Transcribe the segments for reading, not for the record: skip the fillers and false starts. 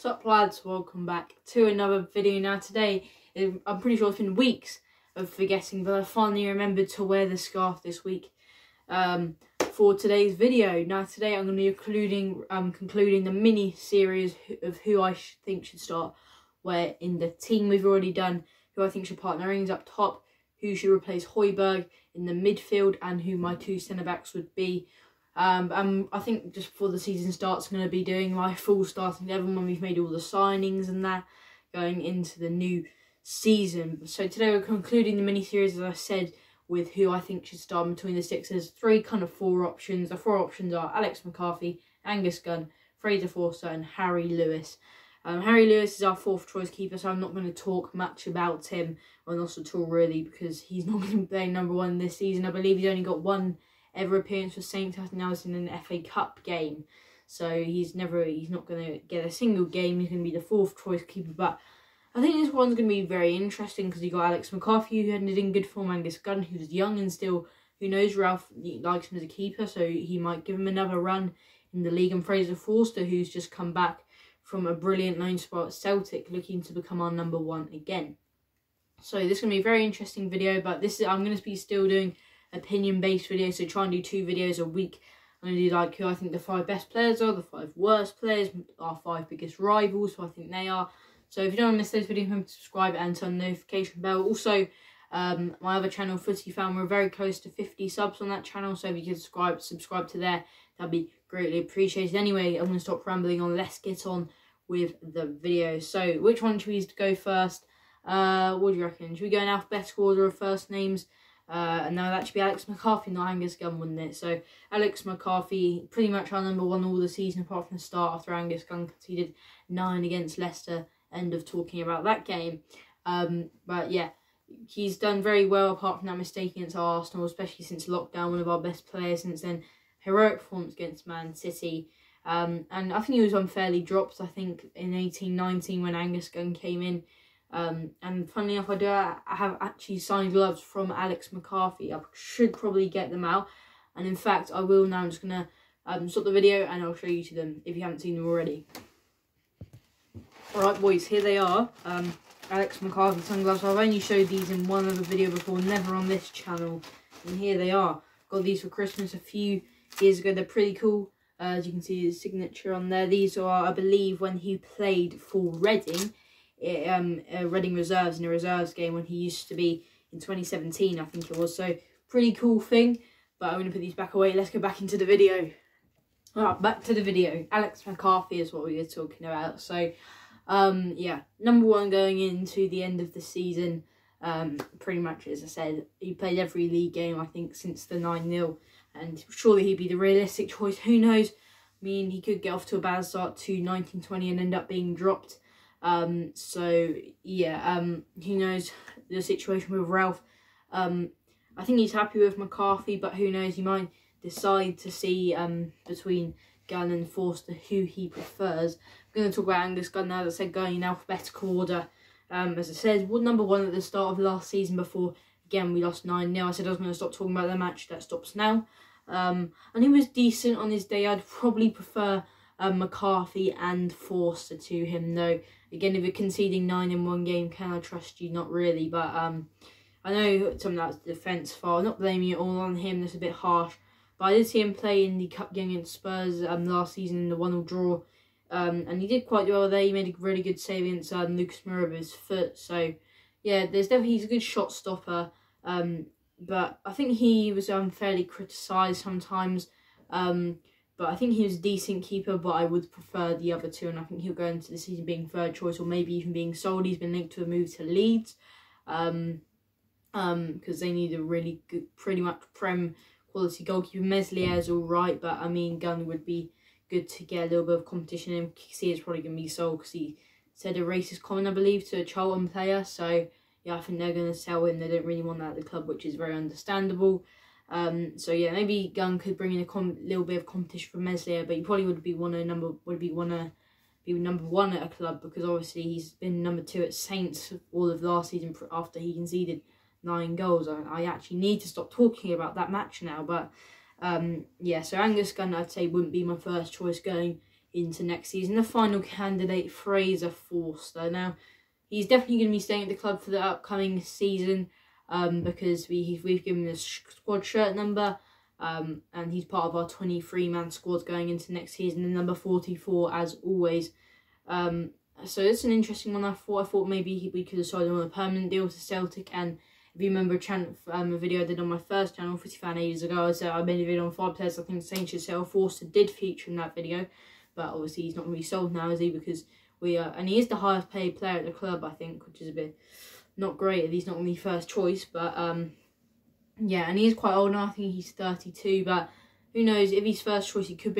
Sup lads, welcome back to another video. Now today, I'm pretty sure it's been weeks of forgetting, but I finally remembered to wear the scarf this week for today's video. Now today I'm going to be concluding the mini series of who I think should start, where in the team we've already done who I think should partner rings up top, who should replace Højbjerg in the midfield, and who my two centre-backs would be. I think just before the season starts, I'm going to be doing my full starting 11 when we've made all the signings and that, going into the new season. So today we're concluding the mini-series, as I said, with who I think should start between the six. There's four options. The four options are Alex McCarthy, Angus Gunn, Fraser Forster and Harry Lewis. Harry Lewis is our fourth choice keeper, so I'm not going to talk much about him, or not at all really, because he's not going to be playing number one this season. I believe he's only got one ever appearance for Saints. I think that was in an FA Cup game, so he's not going to get a single game. He's going to be the fourth choice keeper, but I think this one's going to be very interesting because you got Alex McCarthy, who ended in good form, Angus Gunn, who's young and still, who knows, Ralph likes him as a keeper, so he might give him another run in the league, and Fraser Forster, who's just come back from a brilliant loan spot at Celtic, looking to become our number one again. So this is going to be a very interesting video, but I'm going to be still doing opinion-based videos, so try and do 2 videos a week. I'm going to do like who I think the 5 best players are, the 5 worst players, our 5 biggest rivals, who I think they are. So if you don't want to miss those videos, remember to subscribe and turn the notification bell. Also, my other channel, Footy Fan, we're very close to 50 subs on that channel, so if you could subscribe to there, that'd be greatly appreciated. Anyway, I'm going to stop rambling on. Let's get on with the video. So which one should we go first? What do you reckon? Should we go in alphabetical order of first names? And now that should be Alex McCarthy, not Angus Gunn, wouldn't it? So Alex McCarthy, pretty much our number one all the season, apart from the start after Angus Gunn conceded 9 against Leicester. End of talking about that game. But yeah, he's done very well apart from that mistake against Arsenal, especially since lockdown, one of our best players since then. Heroic performance against Man City. And I think he was unfairly dropped, I think, in 18-19 when Angus Gunn came in. And funnily enough, I have actually signed gloves from Alex McCarthy. I should probably get them out, and in fact I will now. I'm just going to stop the video and I'll show you to them if you haven't seen them already. Alright boys, here they are, Alex McCarthy sunglasses. I've only showed these in one other video before, never on this channel, and here they are. Got these for Christmas a few years ago. They're pretty cool. As you can see his signature on there. These are, I believe, when he played for Reading, Reading Reserves, in a reserves game when he used to be in 2017, I think it was. So pretty cool thing, but I'm going to put these back away. Let's go back into the video. Alright, back to the video. Alex McCarthy is what we were talking about. So yeah, number one going into the end of the season. Pretty much, as I said, he played every league game, I think, since the 9-0, and surely he'd be the realistic choice. Who knows? I mean, he could get off to a bad start to 19-20 and end up being dropped. So yeah, who knows the situation with Ralph. I think he's happy with McCarthy, but who knows, he might decide to see between Gunn and Forster who he prefers. I'm going to talk about Angus Gunn now. As I said, going in alphabetical order. As I said, number one at the start of last season before, again, we lost 9-0. I said I was going to stop talking about the match. That stops now. And he was decent on his day. I'd probably prefer McCarthy and Forster to him, though. Again, if you're conceding 9 in one game, can I trust you? Not really. But I know some of that's defence foul. I'm not blaming it all on him. That's a bit harsh. But I did see him play in the cup game against Spurs last season in the 1-1 draw. And he did quite well there. He made a really good save against Lucas Moura with his foot. So, yeah, he's a good shot stopper. But I think he was unfairly criticised sometimes. But I think he was a decent keeper, but I would prefer the other two. And I think he'll go into the season being third choice, or maybe even being sold. He's been linked to a move to Leeds. Because they need a really good, pretty much Prem quality goalkeeper. Meslier's alright, but I mean, Gunn would be good to get a little bit of competition in. Kessié is probably going to be sold because he said a racist comment, I believe, to a Charlton player. So, yeah, I think they're going to sell him. They don't really want that at the club, which is very understandable. So, yeah, maybe Gunn could bring in a little bit of competition for Meslier, but he probably would be number one at a club, because obviously he's been number 2 at Saints all of last season after he conceded 9 goals. I actually need to stop talking about that match now, but yeah, so Angus Gunn, I'd say, wouldn't be my first choice going into next season. The final candidate, Fraser Forster. Now, he's definitely going to be staying at the club for the upcoming season because we've given him a squad shirt number and he's part of our 23-man squad going into next season, and number 44 as always. So it's an interesting one. I thought maybe we could decide on a permanent deal to Celtic. And if you remember a video I did on my first channel, 50 Fan, ages ago, I made a video on 5 players I think Saints should sell. Forster did feature in that video, but obviously he's not going to be sold now, is he? Because and he is the highest paid player at the club, I think, which is a bit not great if he's not going to be first choice. But yeah, and he is quite old now. I think he's 32, but who knows? If he's first choice, he could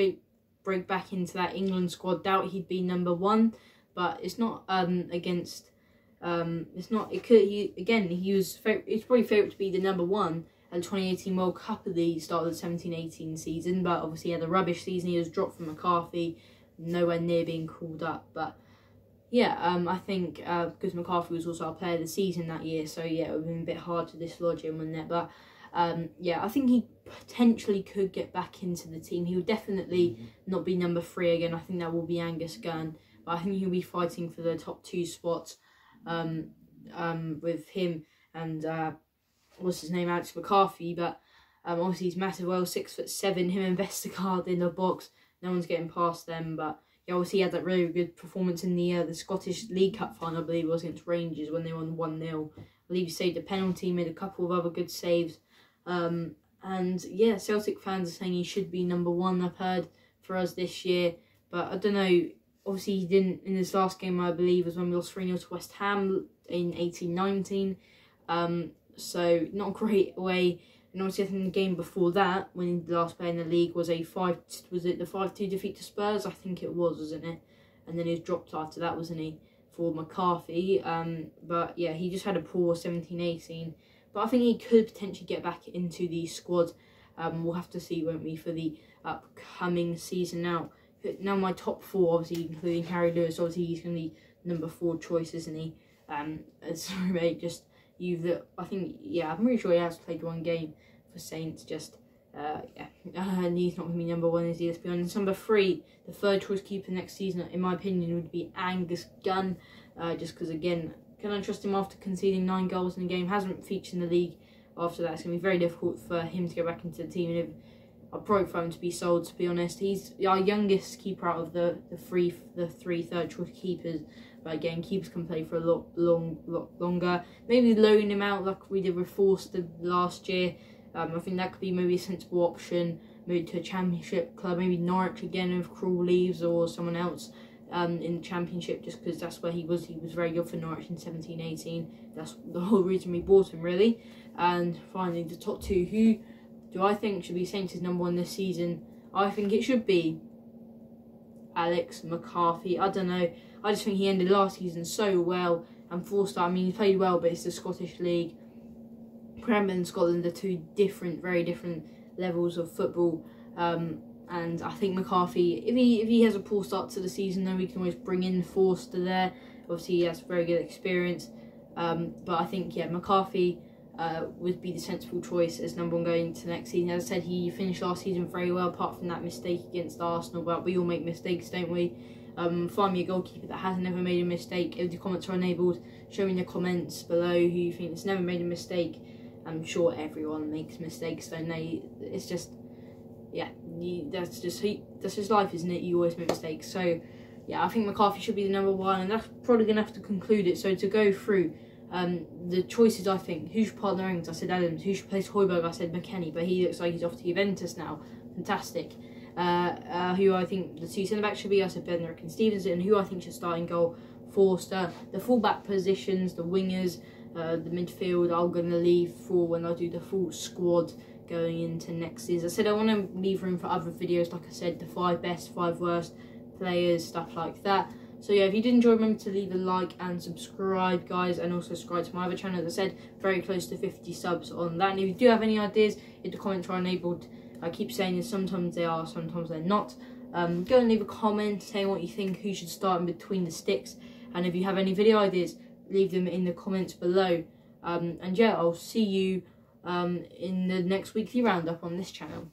break back into that England squad. Doubt he'd be number 1. But it's not against. It's not. It could. He was. It's probably favourite to be the number 1 at the 2018 World Cup at the start of the 17-18 season. But obviously, he had a rubbish season. He was dropped from McCarthy, nowhere near being called up. But yeah, I think because McCarthy was also our player of the season that year, so yeah, it would have been a bit hard to dislodge him on that. But yeah, I think he potentially could get back into the team. He would definitely not be number 3 again. I think that will be Angus Gunn. But I think he'll be fighting for the top 2 spots with him and what's his name, Alex McCarthy. But obviously he's massive, well, 6'7", him and Vestergaard in the box. No one's getting past them. But yeah, obviously he had that really good performance in the Scottish League Cup final, I believe it was, against Rangers when they won 1-0. I believe he saved a penalty, made a couple of other good saves. And yeah, Celtic fans are saying he should be number 1, I've heard, for us this year. But I don't know. Obviously, he didn't in his last game, I believe, was when we lost 3-0 to West Ham in 18-19. So, not a great way. And obviously, I think the game before that, when the last player in the league was the 5-2 defeat to Spurs? I think it was, wasn't it? And then he was dropped after that, wasn't he, for McCarthy? But yeah, he just had a poor 17-18. But I think he could potentially get back into the squad. We'll have to see, won't we, for the upcoming season Now my top 4, obviously including Harry Lewis, obviously he's going to be number 4 choice, isn't he? Sorry mate, I think, yeah, I'm pretty sure he has played 1 game for Saints, yeah. And he's not going to be number 1, is he? Let's be honest. Number 3, the 3rd choice keeper next season, in my opinion, would be Angus Gunn, just because, again, can I trust him after conceding 9 goals in a game? Hasn't featured in the league after that. It's going to be very difficult for him to get back into the team, and if I'd probably for him to be sold, to be honest. He's our youngest keeper out of the three third choice keepers. But again, keepers can play for a lot longer. Maybe loan him out like we did with Forster last year. I think that could be maybe a sensible option. Maybe to a Championship club, maybe Norwich again if Krul leaves, or someone else in the Championship, just because that's where he was. He was very good for Norwich in 17-18. That's the whole reason we bought him, really. And finally, the top 2, who do I think should be Saints' number 1 this season? I think it should be Alex McCarthy. I don't know. I just think he ended last season so well. And Forster, I mean, he played well, but it's the Scottish League. Premier and Scotland are 2 very different levels of football. And I think McCarthy, if he has a poor start to the season, then we can always bring in Forster there. Obviously, he has very good experience. But I think, yeah, McCarthy would be the sensible choice as number 1 going into next season. As I said, he finished last season very well, apart from that mistake against Arsenal. But we all make mistakes, don't we? Find me a goalkeeper that hasn't ever made a mistake. If the comments are enabled, show me in the comments below who you think has never made a mistake. I'm sure everyone makes mistakes, don't they? It's just, yeah, that's just life, isn't it? You always make mistakes. So yeah, I think McCarthy should be the number 1, and that's probably gonna have to conclude it. So to go through the choices, I think, who should partner Ings? I said Adams. Who should replace Højbjerg? I said McKennie, but he looks like he's off to Juventus now. Fantastic. Who I think the 2 centre backs should be? I said Bednarek and Stevenson. And who I think should start in goal? Forster. The full back positions, the wingers, the midfield, I'm going to leave for when I do the full squad going into next season. I said I want to leave room for other videos, like I said, the 5 best, 5 worst players, stuff like that. So yeah, if you did enjoy, remember to leave a like and subscribe, guys, and also subscribe to my other channel. As I said, very close to 50 subs on that. And if you do have any ideas, if the comments are enabled, I keep saying this, sometimes they are, sometimes they're not. Go and leave a comment saying what you think, who should start in between the sticks. And if you have any video ideas, leave them in the comments below. And yeah, I'll see you in the next weekly roundup on this channel.